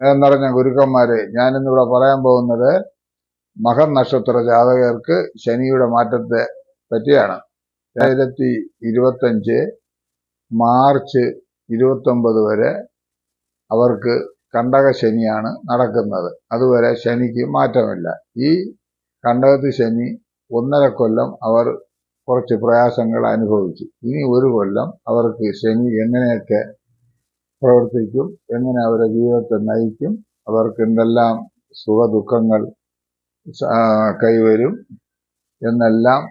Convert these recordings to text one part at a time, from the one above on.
എന്നറിഞ്ഞ ഗുരുക്കന്മാരെ, ഞാനിന്നിവിടെ പറയാൻ പോകുന്നത് മകർ നക്ഷത്ര ജാതകർക്ക് ശനിയുടെ മാറ്റത്തെ പറ്റിയാണ്. 2025 മാർച്ച് 29 വരെ അവർക്ക് കണ്ടക ശനിയാണ് നടക്കുന്നത്. അതുവരെ ശനിക്ക് മാറ്റമില്ല. ഈ കണ്ടകത്ത് ശനി 1.5 കൊല്ലം അവർ കുറച്ച് പ്രയാസങ്ങൾ അനുഭവിച്ചു. ഇനി 1 കൊല്ലം അവർക്ക് ശനി എങ്ങനെയൊക്കെ പ്രവർത്തിക്കും, എങ്ങനെ അവരുടെ ജീവിതത്തെ നയിക്കും, അവർക്ക് എന്തെല്ലാം സുഖദുഃഖങ്ങൾ കൈവരും എന്നെല്ലാം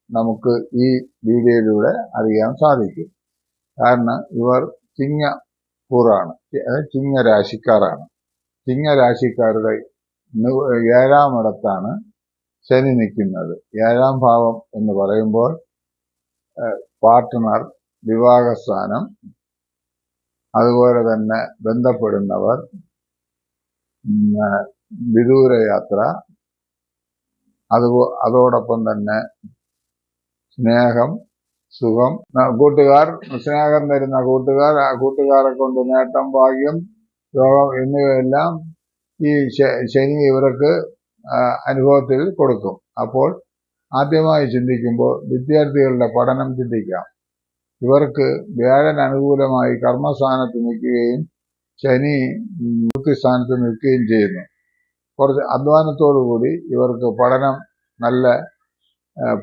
നമുക്ക് ഈ വീഡിയോയിലൂടെ അറിയാൻ സാധിക്കും. കാരണം ഇവർ ചിങ്ങക്കൂറാണ്, ചിങ്ങരാശിക്കാരാണ്. ചിങ്ങരാശിക്കാരുടെ 7ാം ഇടത്താണ് ശനി നിൽക്കുന്നത്. 7ാം ഭാവം എന്ന് പറയുമ്പോൾ പാർട്ട്ണർ, വിവാഹസ്ഥാനം, അതുപോലെ തന്നെ ബന്ധപ്പെടുന്നവർ, വിദൂരയാത്ര, അതോടൊപ്പം തന്നെ സ്നേഹം, സുഖം, കൂട്ടുകാർ, സ്നേഹം തരുന്ന കൂട്ടുകാർ, ആ കൂട്ടുകാരെ കൊണ്ട് നേട്ടം, ഭാഗ്യം, യോഗം എന്നിവയെല്ലാം ഈ ശനി ഇവർക്ക് അനുഭവത്തിൽ കൊടുക്കും. അപ്പോൾ ആദ്യമായി ചിന്തിക്കുമ്പോൾ വിദ്യാർത്ഥികളുടെ പഠനം ചിന്തിക്കാം. ഇവർക്ക് വ്യാഴൻ അനുകൂലമായി കർമ്മസ്ഥാനത്ത് നിൽക്കുകയും ശനി വൃത്തിസ്ഥാനത്ത് നിൽക്കുകയും ചെയ്യുന്നു. കുറച്ച് അധ്വാനത്തോടുകൂടി ഇവർക്ക് പഠനം നല്ല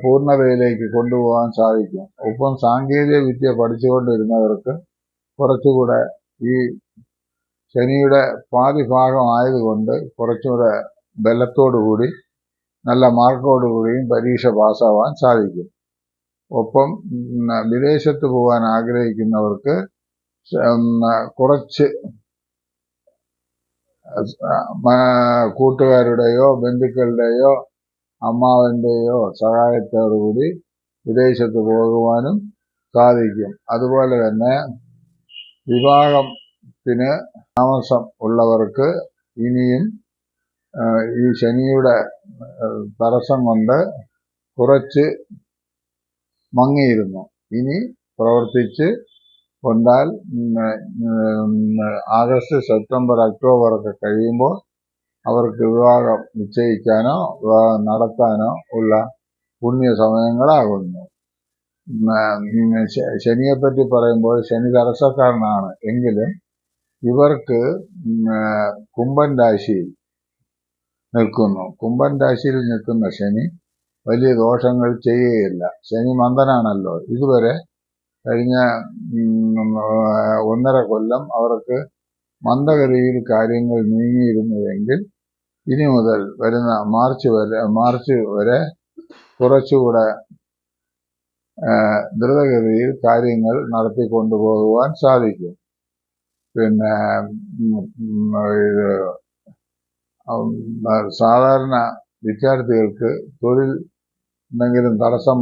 പൂർണ്ണതയിലേക്ക് കൊണ്ടുപോകാൻ സാധിക്കും. ഒപ്പം സാങ്കേതിക വിദ്യ പഠിച്ചുകൊണ്ടിരുന്നവർക്ക് കുറച്ചുകൂടെ ഈ ശനിയുടെ പാതി ഭാഗം ആയതുകൊണ്ട് കുറച്ചുകൂടെ ബലത്തോടുകൂടി നല്ല മാർക്കോടുകൂടിയും പരീക്ഷ പാസ്സാവാൻ സാധിക്കും. ഒപ്പം വിദേശത്ത് പോകാൻ ആഗ്രഹിക്കുന്നവർക്ക് കുറച്ച് കൂട്ടുകാരുടെയോ ബന്ധുക്കളുടെയോ അമ്മാവന്റെയോ സഹായത്തോടുകൂടി വിദേശത്ത് പോകുവാനും സാധിക്കും. അതുപോലെ തന്നെ വിവാഹത്തിന് താമസം ഉള്ളവർക്ക് ഇനിയും ഈ ശനിയുടെ തടസ്സം കൊണ്ട് കുറച്ച് മങ്ങിയിരുന്നു. ഇനി പ്രവർത്തിച്ച് കൊണ്ടാൽ ആഗസ്റ്റ്, സെപ്റ്റംബർ, ഒക്ടോബർ ഒക്കെ കഴിയുമ്പോൾ അവർക്ക് വിവാഹം നിശ്ചയിക്കാനോ വിവാഹം നടത്താനോ ഉള്ള പുണ്യ സമയങ്ങളാകുന്നു. ശനിയെപ്പറ്റി പറയുമ്പോൾ ശനി തടസ്സക്കാരനാണ് എങ്കിലും ഇവർക്ക് കുംഭൻ രാശിയിൽ നിൽക്കുന്നു. കുംഭൻ രാശിയിൽ നിൽക്കുന്ന ശനി വലിയ ദോഷങ്ങൾ ചെയ്യുകയില്ല. ശനി മന്ദനാണല്ലോ. ഇതുവരെ കഴിഞ്ഞ 1.5 കൊല്ലം അവർക്ക് മന്ദഗതിയിൽ കാര്യങ്ങൾ നീങ്ങിയിരുന്നുവെങ്കിൽ ഇനി മുതൽ വരുന്ന മാർച്ച് വരെ കുറച്ചുകൂടെ ദ്രുതഗതിയിൽ കാര്യങ്ങൾ നടത്തിക്കൊണ്ടുപോകുവാൻ സാധിക്കും. പിന്നെ സാധാരണ വിദ്യാർത്ഥികൾക്ക് തൊഴിൽ എന്തെങ്കിലും തടസ്സം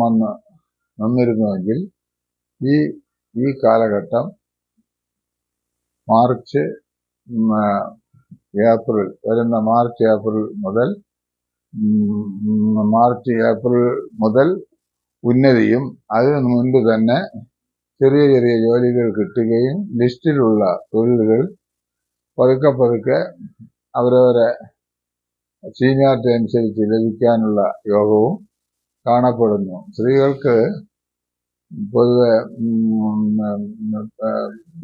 നിന്നിരുന്നുവെങ്കിൽ ഈ കാലഘട്ടം വരുന്ന മാർച്ച് ഏപ്രിൽ മുതൽ ഉന്നതിയും അതിനു മുൻപ് തന്നെ ചെറിയ ചെറിയ ജോലികൾ കിട്ടുകയും ലിസ്റ്റിലുള്ള തൊഴിലുകൾ പതുക്കെ അവരവരെ സീനിയോറിറ്റി അനുസരിച്ച് ലഭിക്കാനുള്ള യോഗവും കാണപ്പെടുന്നു. സ്ത്രീകൾക്ക് പൊതുവെ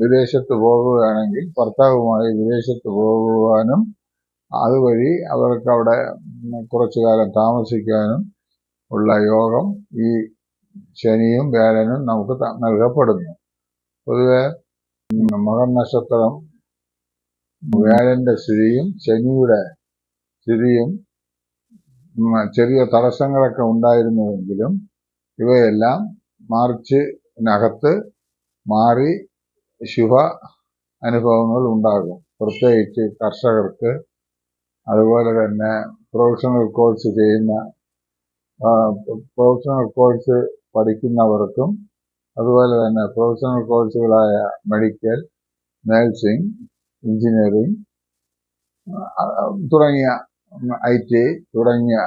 വിദേശത്ത് പോകുകയാണെങ്കിൽ ഭർത്താവുമായി വിദേശത്ത് പോകുവാനും അതുവഴി അവർക്ക് അവിടെ കുറച്ചു കാലം താമസിക്കാനും ഉള്ള യോഗം ഈ ശനിയും വ്യാഴനും നമുക്ക് നൽകപ്പെടുന്നു. പൊതുവെ മകർ നക്ഷത്രം വ്യാഴന്റെ സ്ഥിതിയും ശനിയുടെ സ്ഥിതിയും ചെറിയ തടസ്സങ്ങളൊക്കെ ഉണ്ടായിരുന്നുവെങ്കിലും ഇവയെല്ലാം മാർച്ചിനകത്ത് മാറി ശുഭ അനുഭവങ്ങൾ ഉണ്ടാകും. പ്രത്യേകിച്ച് കർഷകർക്ക്, അതുപോലെ തന്നെ പ്രൊഫഷണൽ കോഴ്സ് പഠിക്കുന്നവർക്കും, അതുപോലെ തന്നെ പ്രൊഫഷണൽ കോഴ്സുകളായ മെഡിക്കൽ, നഴ്സിംഗ്, എഞ്ചിനീയറിംഗ് തുടങ്ങിയ IT തുടങ്ങിയ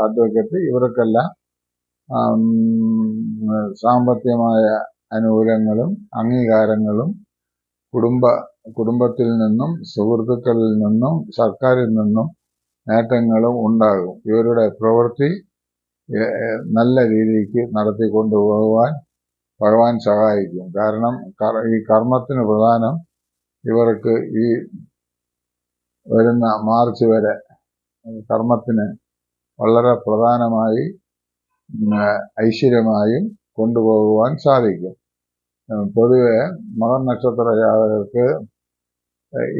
അഡ്വക്കേറ്റ് ഇവർക്കെല്ലാം സാമ്പത്തികമായ അനുകൂലങ്ങളും അംഗീകാരങ്ങളും കുടുംബ കുടുംബത്തിൽ നിന്നും സുഹൃത്തുക്കളിൽ നിന്നും സർക്കാരിൽ നിന്നും നേട്ടങ്ങളും ഉണ്ടാകും. ഇവരുടെ പ്രവൃത്തി നല്ല രീതിക്ക് നടത്തിക്കൊണ്ടുപോകുവാൻ ഭഗവാൻ സഹായിക്കും. കാരണം ഈ കർമ്മത്തിന് പ്രധാനം ഇവർക്ക് ഈ വരുന്ന മാർച്ച് വരെ കർമ്മത്തിന് വളരെ പ്രധാനമായി ഐശ്വര്യമായും കൊണ്ടുപോകുവാൻ സാധിക്കും. പൊതുവെ മകനക്ഷത്ര ജാതകർക്ക്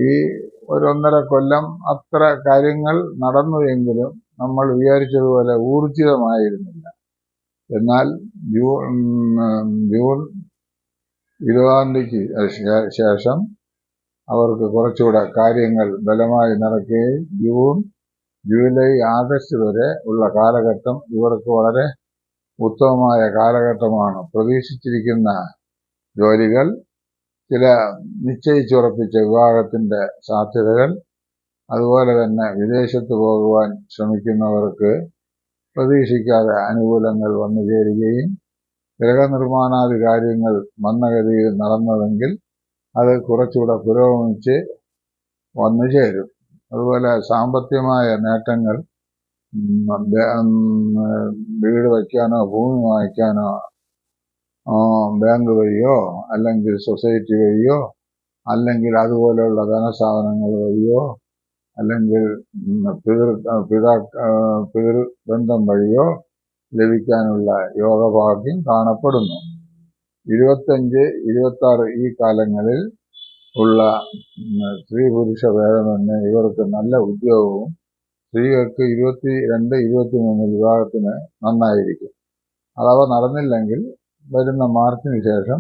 ഈ 1.5 കൊല്ലം അത്ര കാര്യങ്ങൾ നടന്നു എങ്കിലും നമ്മൾ വിചാരിച്ചതുപോലെ ഊർജിതമായിരുന്നില്ല. എന്നാൽ ജൂൺ 20-ാം തീയതിക്ക് ശേഷം അവർക്ക് കുറച്ചുകൂടെ കാര്യങ്ങൾ ബലമായി നടക്കുകയും ജൂൺ, ജൂലൈ, ആഗസ്റ്റ് വരെ ഉള്ള കാലഘട്ടം ഇവർക്ക് വളരെ ഉത്തമമായ കാലഘട്ടമാണ്. പ്രതീക്ഷിച്ചിരിക്കുന്ന ജോലികൾ, ചില നിശ്ചയിച്ചുറപ്പിച്ച വിവാഹത്തിന്റെ സാധ്യതകൾ, അതുപോലെ തന്നെ വിദേശത്ത് പോകുവാൻ ശ്രമിക്കുന്നവർക്ക് പ്രതീക്ഷിക്കാതെ അനുകൂലങ്ങൾ വന്നു ചേരുകയും ഗ്രഹനിർമ്മാണാദി കാര്യങ്ങൾ മന്ദഗതിയിൽ നടന്നതെങ്കിൽ അത് കുറച്ചുകൂടെ പുരോഗമിച്ച് വന്നു ചേരും. അതുപോലെ സാമ്പത്തികമായ നേട്ടങ്ങൾ, വീട് വയ്ക്കാനോ ഭൂമി വാങ്ങിക്കാനോ ബാങ്ക് വഴിയോ അല്ലെങ്കിൽ സൊസൈറ്റി വഴിയോ അല്ലെങ്കിൽ അതുപോലെയുള്ള ധനസ്ഥാപനങ്ങൾ വഴിയോ അല്ലെങ്കിൽ പിതൃബന്ധം വഴിയോ ലഭിക്കാനുള്ള യോഗഭാഗ്യം കാണപ്പെടുന്നു. 25, 26 ഈ കാലങ്ങളിൽ ഉള്ള സ്ത്രീ പുരുഷ ഭേദമെന്ന് ഇവർക്ക് നല്ല ഉദ്യോഗവും, സ്ത്രീകൾക്ക് 22, 23 വിവാഹത്തിന് നന്നായിരിക്കും. അഥവാ നടന്നില്ലെങ്കിൽ വരുന്ന മാർച്ചിന് ശേഷം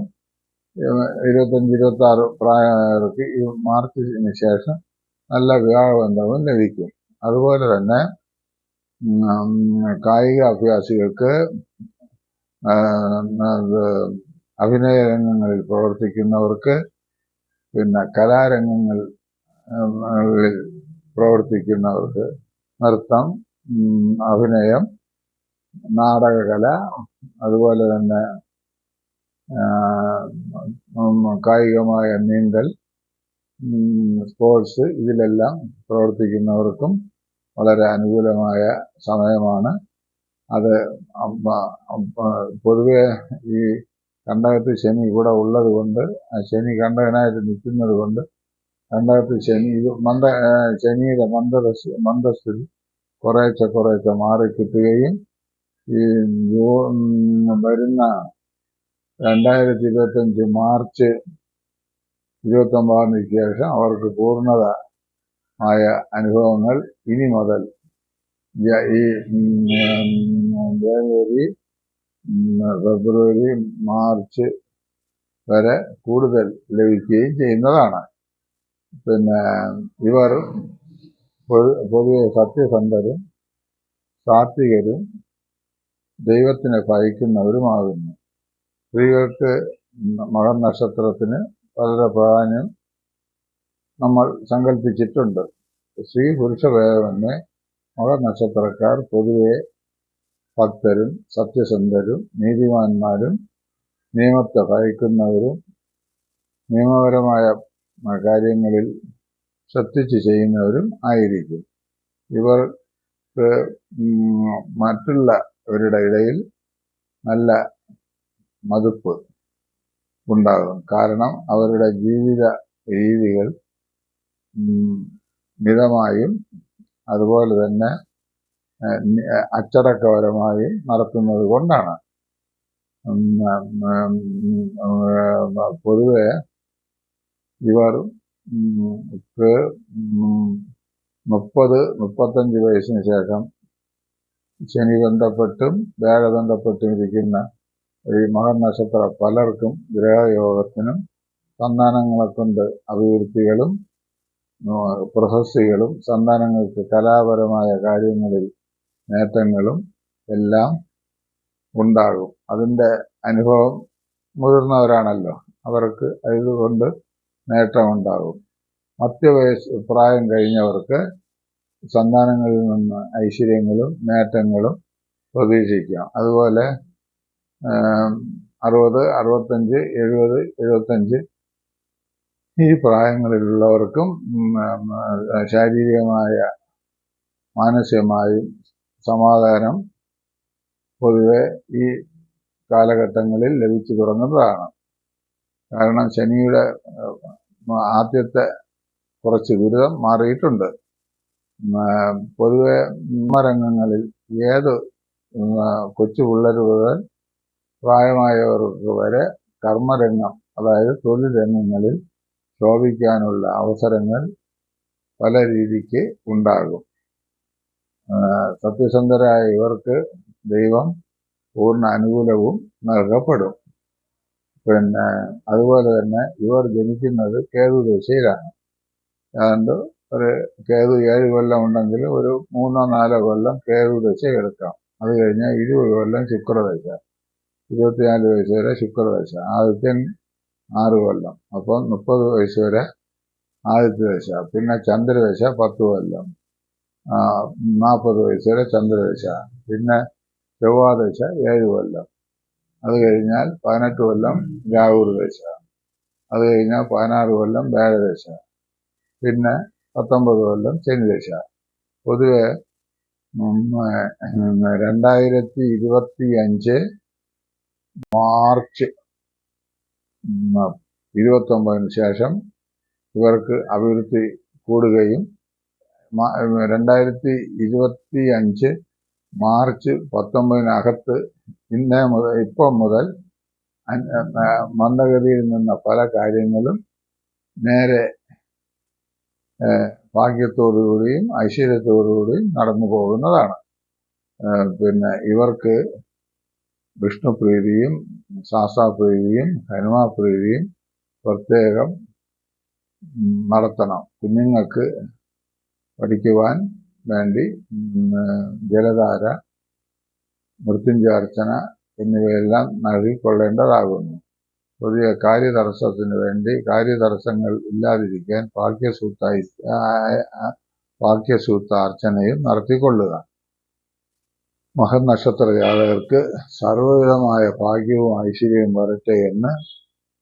25, 26 പ്രായമായവർക്ക് ഈ മാർച്ചിന് ശേഷം നല്ല വിവാഹബന്ധവും ലഭിക്കും. അതുപോലെ തന്നെ കായിക അഭ്യാസികൾക്ക്, അഭിനയ രംഗങ്ങളിൽ പ്രവർത്തിക്കുന്നവർക്ക്, പിന്നെ കലാരംഗങ്ങളിൽ പ്രവർത്തിക്കുന്നവർക്ക്, നൃത്തം, അഭിനയം, നാടകകല, അതുപോലെ തന്നെ കായികമായ നീന്തൽ, സ്പോർട്സ്, ഇതിലെല്ലാം പ്രവർത്തിക്കുന്നവർക്കും വളരെ അനുകൂലമായ സമയമാണ്. അത് പൊതുവെ ഈ കണ്ടകത്ത് ശനി കൂടെ ഉള്ളത് കൊണ്ട്, ശനി കണ്ടകനായിട്ട് നിൽക്കുന്നത് കൊണ്ട് കണ്ടകത്ത് ശനി ശനിയുടെ മന്ദസ്ഥിതി കുറേശ്ശെ മാറിക്കിട്ടുകയും ഈ വരുന്ന 2025 മാർച്ച് 29-ാം തീയതിക്ക് ശേഷം അവർക്ക് പൂർണ്ണത ആയ അനുഭവങ്ങൾ ഇനി മുതൽ ഈ ജനുവരി, ഫെബ്രുവരി, മാർച്ച് വരെ കൂടുതൽ ലഭിക്കുകയും ചെയ്യുന്നതാണ്. പിന്നെ ഇവർ പൊതുവെ സത്യസന്ധരും സാത്വികരും ദൈവത്തിനെ ഭയക്കുന്നവരുമാകുന്നു. സ്ത്രീകൾക്ക് മകനക്ഷത്രത്തിന് വളരെ പ്രാധാന്യം നമ്മൾ സങ്കല്പിച്ചിട്ടുണ്ട്. സ്ത്രീ പുരുഷ ഭേദമെന്ന് മകനക്ഷത്രക്കാർ പൊതുവെ ഭക്തരും സത്യസന്ധരും നീതിമാന്മാരും നിയമത്തെ ഭയക്കുന്നവരും നിയമപരമായ കാര്യങ്ങളിൽ ശ്രദ്ധിച്ച് ചെയ്യുന്നവരും ആയിരിക്കും. ഇവർക്ക് മറ്റുള്ളവരുടെ ഇടയിൽ നല്ല മതിപ്പ് ഉണ്ടാകും. കാരണം അവരുടെ ജീവിത രീതികൾ മിതമായും അതുപോലെ തന്നെ അച്ചടക്കപരമായും നടത്തുന്നത് കൊണ്ടാണ്. പൊതുവെ ഇവർ 30-35 വയസ്സിന് ശേഷം ശനി ബന്ധപ്പെട്ടും വ്യാഴബന്ധപ്പെട്ടും ഇരിക്കുന്ന ഈ മകനക്ഷത്ര പലർക്കും ഗ്രഹയോഗത്തിനും സന്താനങ്ങളെ കൊണ്ട് അഭിവൃദ്ധികളും പ്രശസ്തികളും സന്താനങ്ങൾക്ക് കലാപരമായ കാര്യങ്ങളിൽ നേട്ടങ്ങളും എല്ലാം ഉണ്ടാകും. അതിൻ്റെ അനുഭവം മുതിർന്നവരാണല്ലോ, അവർക്ക് ഇതുകൊണ്ട് നേട്ടമുണ്ടാകും. മധ്യവയസ്സ് പ്രായം കഴിഞ്ഞവർക്ക് സന്താനങ്ങളിൽ നിന്ന് ഐശ്വര്യങ്ങളും നേട്ടങ്ങളും പ്രതീക്ഷിക്കാം. അതുപോലെ 60, 65, 70, 75 ഈ പ്രായങ്ങളിലുള്ളവർക്കും ശാരീരികമായ മാനസികമായും സമാധാനം പൊതുവെ ഈ കാലഘട്ടങ്ങളിൽ ലഭിച്ചു തുടങ്ങുന്നതാണ്. കാരണം ശനിയുടെ ആദ്യത്തെ കുറച്ച് ദുരിതം മാറിയിട്ടുണ്ട്. പൊതുവെ രംഗങ്ങളിൽ ഏത് കൊച്ചു പിള്ളേർ മുതൽ പ്രായമായവർക്ക് വരെ കർമ്മരംഗം, അതായത് തൊഴിൽ രംഗങ്ങളിൽ ശോഭിക്കാനുള്ള അവസരങ്ങൾ പല രീതിക്ക് ഉണ്ടാകും. സത്യസന്ധരായ ഇവർക്ക് ദൈവം പൂർണ്ണ അനുകൂലവും നൽകപ്പെടും. അതുപോലെ തന്നെ ഇവർ ജനിക്കുന്നത് കേതു ദശയിലാണ്. ഏതാണ്ട് ഒരു കേതു 7 കൊല്ലം ഉണ്ടെങ്കിൽ ഒരു 3-4 കൊല്ലം കേതു ദശ എടുക്കാം. അത് കഴിഞ്ഞാൽ 20 കൊല്ലം ശുക്രദശ, 24 വയസ്സ് വരെ ശുക്രദശ, ആദിത്യൻ 6 കൊല്ലം, അപ്പം 30 വയസ്സ് വരെ ആദിത്യ ദശ, പിന്നെ ചന്ദ്രദശ 10 കൊല്ലം, 40 വയസ്സ് വരെ ചന്ദ്രദശ, പിന്നെ ചൊവ്വാദശ 7 കൊല്ലം, അത് കഴിഞ്ഞാൽ 18 കൊല്ലം രാഹുർദശ, അത് കഴിഞ്ഞാൽ 16 കൊല്ലം വ്യാഴദശ, പിന്നെ 19 കൊല്ലം ശനിദശ. പൊതുവെ 2025 മാർച്ച് 29 ശേഷം ഇവർക്ക് അഭിവൃദ്ധി കൂടുകയും 2025 മാർച്ച് 19 ഇപ്പം മുതൽ മന്ദഗതിയിൽ നിന്ന പല കാര്യങ്ങളും നേരെ ഭാഗ്യത്തോടുകൂടിയും ഐശ്വര്യത്തോടുകൂടിയും നടന്നു പോകുന്നതാണ്. ഇവർക്ക് വിഷ്ണുപ്രീതിയും ശാസ്താപ്രീതിയും ഹനുമാപ്രീതിയും പ്രത്യേകം നടത്തണം. കുഞ്ഞുങ്ങൾക്ക് പഠിക്കുവാൻ വേണ്ടി ജലധാര, മൃത്യുഞ്ജയാർച്ചന എന്നിവയെല്ലാം നൽകിക്കൊള്ളേണ്ടതാകുന്നു. പുതിയ കാര്യതടസ്സത്തിന് വേണ്ടി കാര്യതടസ്സങ്ങൾ ഇല്ലാതിരിക്കാൻ ഭാഗ്യസൂക്താർച്ചനയും നടത്തിക്കൊള്ളുക. മഹനക്ഷത്ര ജാതകർക്ക് സർവ്വവിധമായ ഭാഗ്യവും ഐശ്വര്യവും വരട്ടെ എന്ന്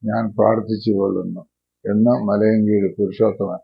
ഞാൻ പ്രാർത്ഥിച്ചു കൊള്ളുന്നു എന്ന് മലയങ്കീഴ് പുരുഷോത്തമൻ.